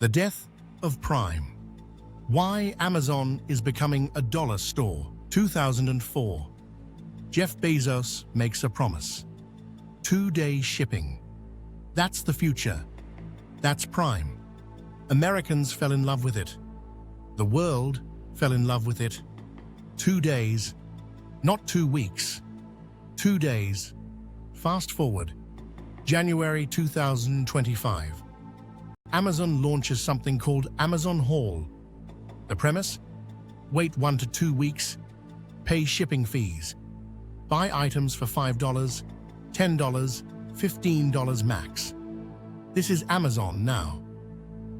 The death of Prime. Why Amazon is becoming a dollar store. 2004. Jeff Bezos makes a promise. 2-day shipping. That's the future. That's Prime. Americans fell in love with it. The world fell in love with it. 2 days, not 2 weeks. 2 days. Fast forward. January 2025. Amazon launches something called Amazon Haul. The premise? Wait 1 to 2 weeks, pay shipping fees, buy items for $5, $10, $15 max. This is Amazon now.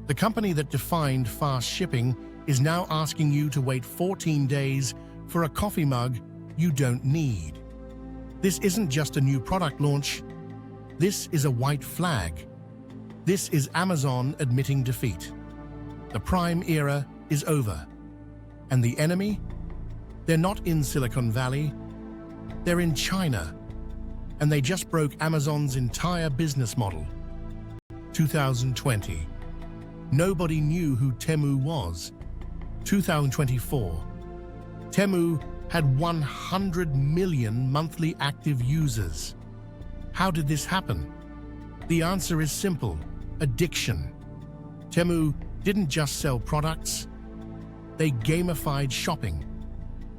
The company that defined fast shipping is now asking you to wait 14 days for a coffee mug you don't need. This isn't just a new product launch. This is a white flag. This is Amazon admitting defeat. The Prime era is over. And the enemy? They're not in Silicon Valley. They're in China. And they just broke Amazon's entire business model. 2020. Nobody knew who Temu was. 2024. Temu had 100 million monthly active users. How did this happen? The answer is simple: addiction. Temu didn't just sell products, they gamified shopping.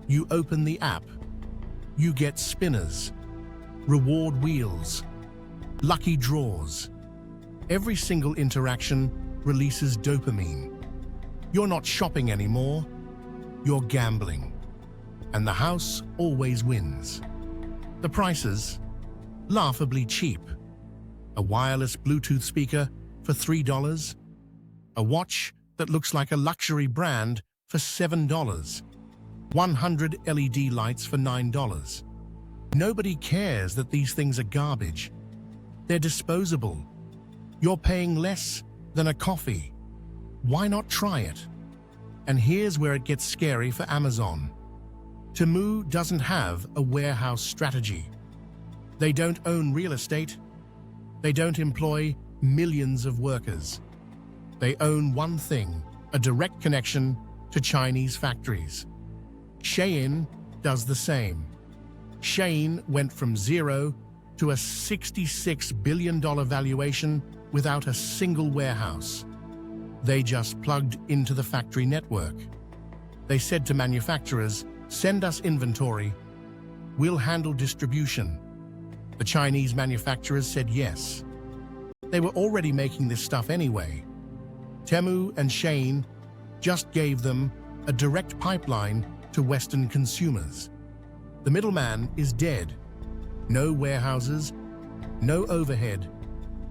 You open the app, you get spinners, reward wheels, lucky draws. Every single interaction releases dopamine. You're not shopping anymore, you're gambling. And the house always wins. The prices? Laughably cheap. A wireless Bluetooth speaker for $3. A watch that looks like a luxury brand for $7. 100 LED lights for $9. Nobody cares that these things are garbage. They're disposable. You're paying less than a coffee. Why not try it? And here's where it gets scary for Amazon. Temu doesn't have a warehouse strategy. They don't own real estate. They don't employ millions of workers. They own one thing: a direct connection to Chinese factories. Shein does the same. Shein went from zero to a $66 billion valuation without a single warehouse. They just plugged into the factory network. They said to manufacturers, "Send us inventory. We'll handle distribution." The Chinese manufacturers said yes. They were already making this stuff anyway. Temu and Shein just gave them a direct pipeline to Western consumers. The middleman is dead. No warehouses, no overhead,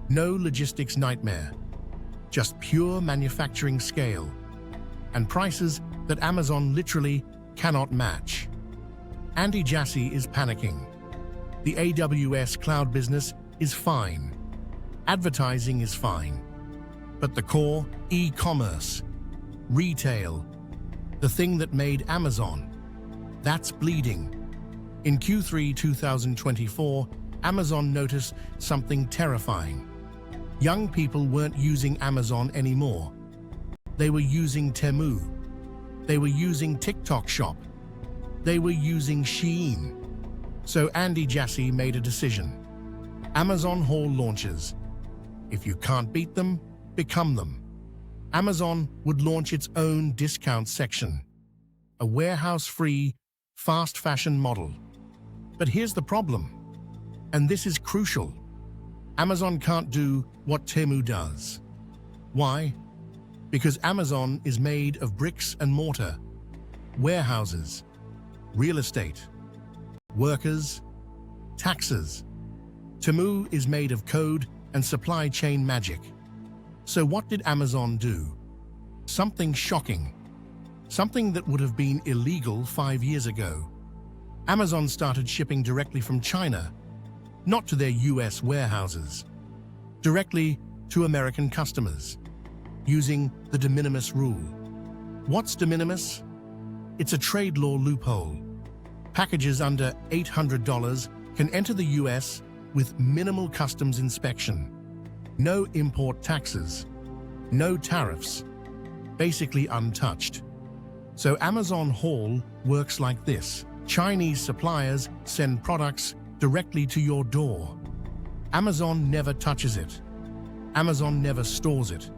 no logistics nightmare. Just pure manufacturing scale. And prices that Amazon literally cannot match. Andy Jassy is panicking. The AWS cloud business is fine. Advertising is fine. But the core, e-commerce, retail, the thing that made Amazon, that's bleeding. In Q3 2024, Amazon noticed something terrifying. Young people weren't using Amazon anymore. They were using Temu. They were using TikTok Shop. They were using Shein. So Andy Jassy made a decision. Amazon Haul launches. If you can't beat them, become them. Amazon would launch its own discount section. A warehouse-free, fast fashion model. But here's the problem. And this is crucial. Amazon can't do what Temu does. Why? Because Amazon is made of bricks and mortar, warehouses, real estate, workers, taxes. Temu is made of code and supply chain magic. So what did Amazon do? Something shocking. Something that would have been illegal 5 years ago. Amazon started shipping directly from China, not to their US warehouses, directly to American customers, using the de minimis rule. What's de minimis? It's a trade law loophole. Packages under $800 can enter the US with minimal customs inspection. No import taxes. no tariffs, basically untouched. So Amazon Haul works like this. Chinese suppliers send products directly to your door. Amazon never touches it. Amazon never stores it.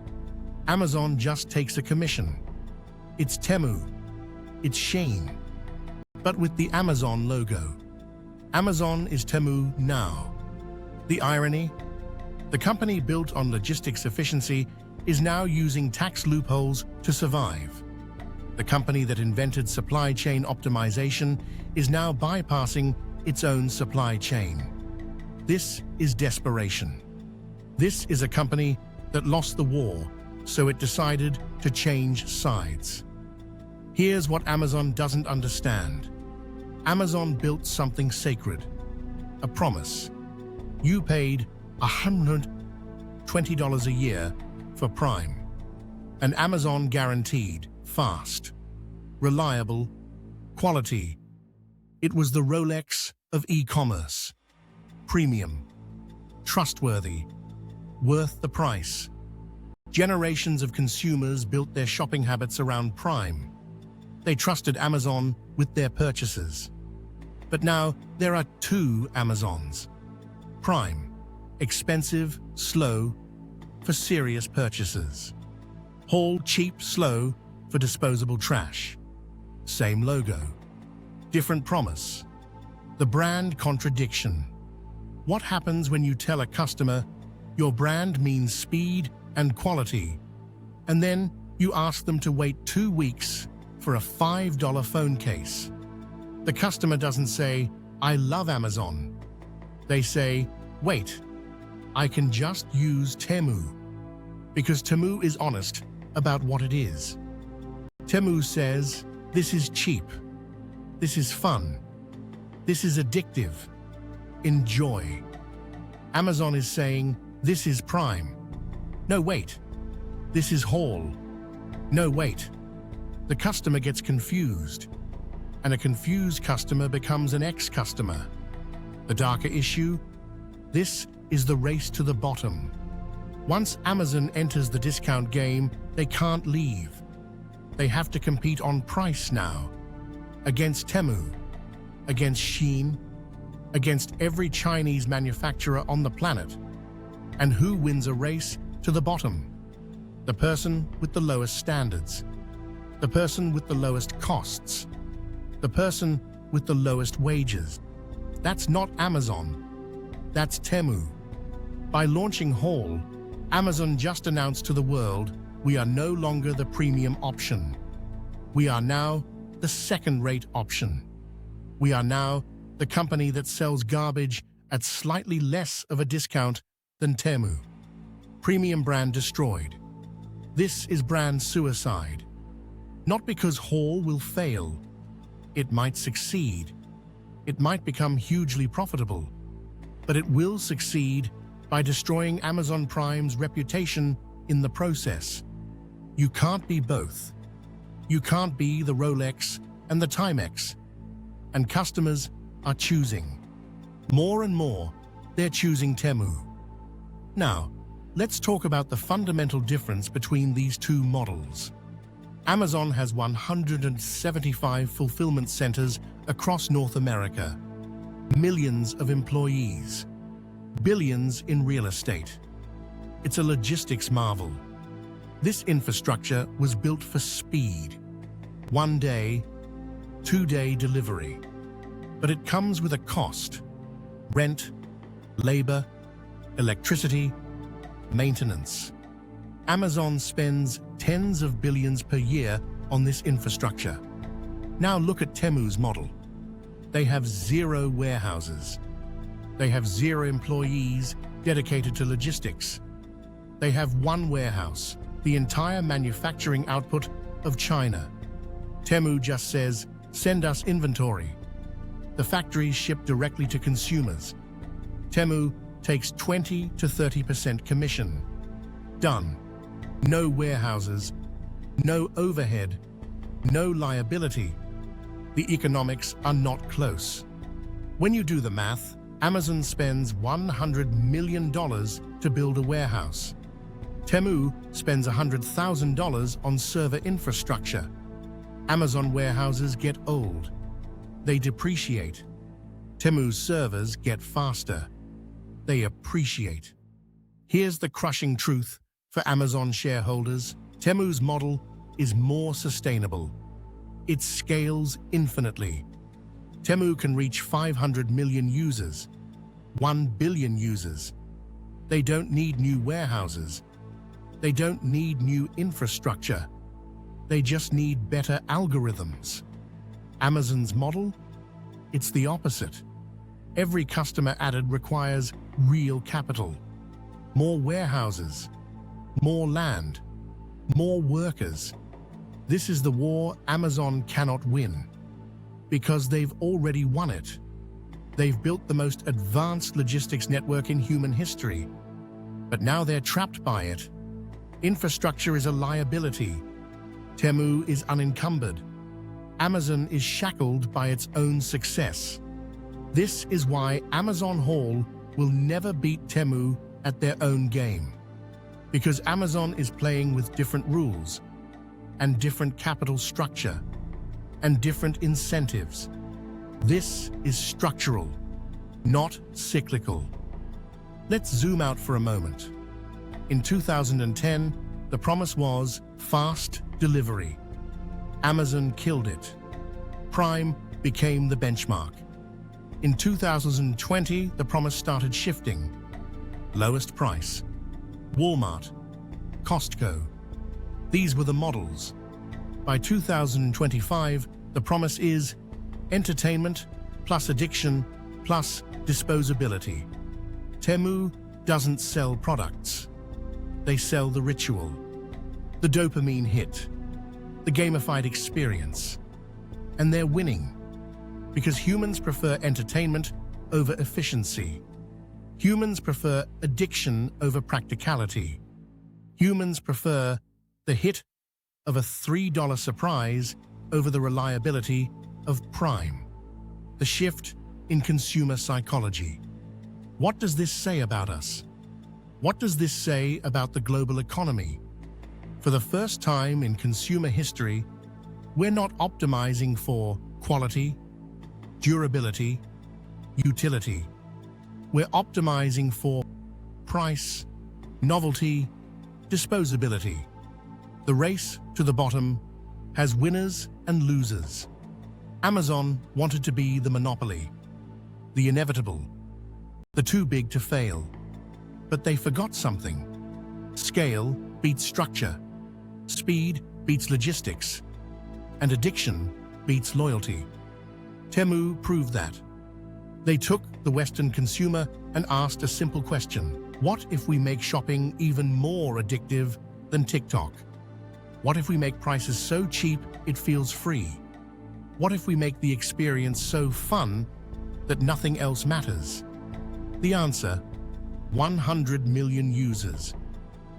Amazon just takes a commission. It's Temu. It's Shein. But with the Amazon logo. Amazon is Temu now. The irony? The company built on logistics efficiency is now using tax loopholes to survive. The company that invented supply chain optimization is now bypassing its own supply chain. This is desperation. This is a company that lost the war, so it decided to change sides. Here's what Amazon doesn't understand. Amazon built something sacred, a promise. You paid $120 a year for Prime, and Amazon guaranteed fast, reliable, quality. It was the Rolex of e-commerce. Premium, trustworthy, worth the price. Generations of consumers built their shopping habits around Prime. They trusted Amazon with their purchases. But now there are two Amazons. Prime, expensive, slow, for serious purchases. Haul, cheap, slow, for disposable trash. Same logo, different promise. The brand contradiction. What happens when you tell a customer your brand means speed and quality, and then you ask them to wait 2 weeks for a $5 phone case? The customer doesn't say, "I love Amazon." They say, "Wait, I can just use Temu." Because Temu is honest about what it is. Temu says, "This is cheap. This is fun. This is addictive. Enjoy." Amazon is saying, "This is Prime. No, wait. This is Haul. No, wait." The customer gets confused, and a confused customer becomes an ex-customer. The darker issue? This is the race to the bottom. Once Amazon enters the discount game, they can't leave. They have to compete on price now. Against Temu, against Shein, against every Chinese manufacturer on the planet. And who wins a race to the bottom? The person with the lowest standards. The person with the lowest costs. The person with the lowest wages. That's not Amazon. That's Temu. By launching Haul, Amazon just announced to the world, we are no longer the premium option. We are now the second-rate option. We are now the company that sells garbage at slightly less of a discount than Temu. Premium brand destroyed. This is brand suicide. Not because Haul will fail. It might succeed. It might become hugely profitable. But it will succeed by destroying Amazon Prime's reputation in the process. You can't be both. You can't be the Rolex and the Timex. And customers are choosing. More and more, they're choosing Temu. Now, let's talk about the fundamental difference between these two models. Amazon has 175 fulfillment centers across North America, millions of employees, billions in real estate. It's a logistics marvel. This infrastructure was built for speed. 1 day, 2-day delivery. But it comes with a cost. Rent, labor, electricity, maintenance. Amazon spends tens of billions per year on this infrastructure. Now look at Temu's model. They have 0 warehouses. They have 0 employees dedicated to logistics. They have 1 warehouse, the entire manufacturing output of China. Temu just says, send us inventory. The factories ship directly to consumers. Temu takes 20 to 30% commission. Done. No warehouses, no overhead, no liability. The economics are not close. When you do the math, Amazon spends $100 million to build a warehouse. Temu spends $100,000 on server infrastructure. Amazon warehouses get old. They depreciate. Temu's servers get faster. They appreciate. Here's the crushing truth for Amazon shareholders. Temu's model is more sustainable. It scales infinitely. Temu can reach 500 million users, 1 billion users. They don't need new warehouses. They don't need new infrastructure. They just need better algorithms. Amazon's model? It's the opposite. Every customer added requires real capital. More warehouses, more land, more workers. This is the war Amazon cannot win, because they've already won it. They've built the most advanced logistics network in human history, but now they're trapped by it. Infrastructure is a liability. Temu is unencumbered. Amazon is shackled by its own success. This is why Amazon Hall will never beat Temu at their own game. Because Amazon is playing with different rules, and different capital structure, and different incentives. This is structural, not cyclical. Let's zoom out for a moment. In 2010, the promise was fast delivery. Amazon killed it. Prime became the benchmark. In 2020, the promise started shifting. Lowest price. Walmart, Costco. These were the models. By 2025, the promise is entertainment plus addiction plus disposability. Temu doesn't sell products. They sell the ritual, the dopamine hit, the gamified experience. And they're winning because humans prefer entertainment over efficiency. Humans prefer addiction over practicality. Humans prefer the hit of a $3 surprise over the reliability of Prime. The shift in consumer psychology. What does this say about us? What does this say about the global economy? For the first time in consumer history, we're not optimizing for quality, durability, utility. We're optimizing for price, novelty, disposability. The race to the bottom has winners and losers. Amazon wanted to be the monopoly, the inevitable, the too big to fail. But they forgot something. Scale beats structure. Speed beats logistics. And addiction beats loyalty. Temu proved that. They took the Western consumer and asked a simple question. What if we make shopping even more addictive than TikTok? What if we make prices so cheap it feels free? What if we make the experience so fun that nothing else matters? The answer: 100 million users.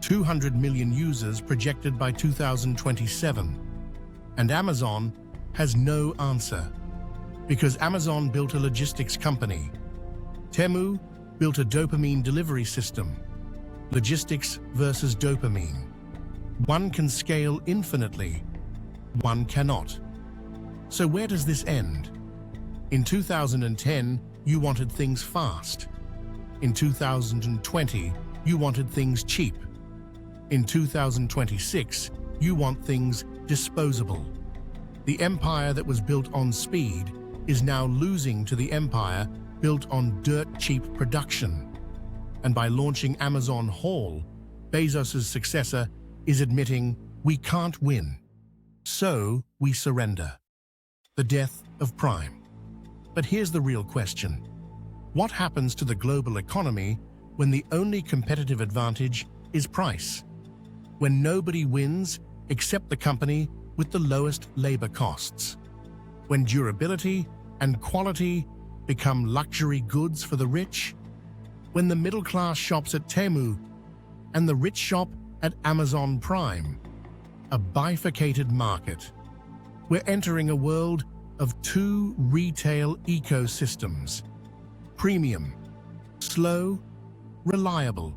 200 million users projected by 2027. And Amazon has no answer. Because Amazon built a logistics company. Temu built a dopamine delivery system. Logistics versus dopamine. One can scale infinitely. One cannot. So where does this end? In 2010, you wanted things fast. In 2020, you wanted things cheap. In 2026, you want things disposable. The empire that was built on speed is now losing to the empire built on dirt-cheap production. And by launching Amazon Hall, Bezos' successor is admitting we can't win. So we surrender. The death of Prime. But here's the real question. What happens to the global economy when the only competitive advantage is price? When nobody wins except the company with the lowest labor costs? When durability and quality become luxury goods for the rich? When the middle class shops at Temu and the rich shop at Amazon Prime? A bifurcated market. We're entering a world of two retail ecosystems. Premium, slow, reliable,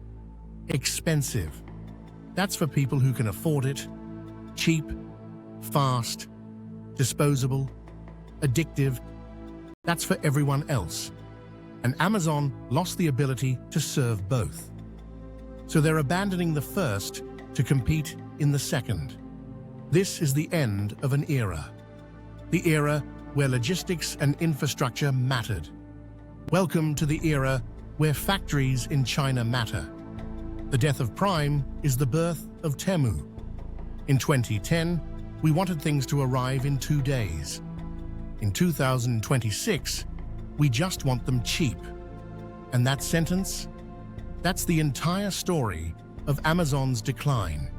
expensive. That's for people who can afford it. Cheap, fast, disposable, addictive. That's for everyone else. And Amazon lost the ability to serve both. So they're abandoning the first to compete in the second. This is the end of an era. The era where logistics and infrastructure mattered. Welcome to the era where factories in China matter. The death of Prime is the birth of Temu. In 2010, we wanted things to arrive in 2 days. In 2026, we just want them cheap. And that sentence? That's the entire story of Amazon's decline.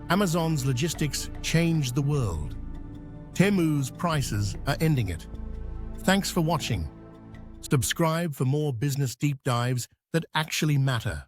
Amazon's logistics changed the world. Temu's prices are ending it. Thanks for watching. Subscribe for more business deep dives that actually matter.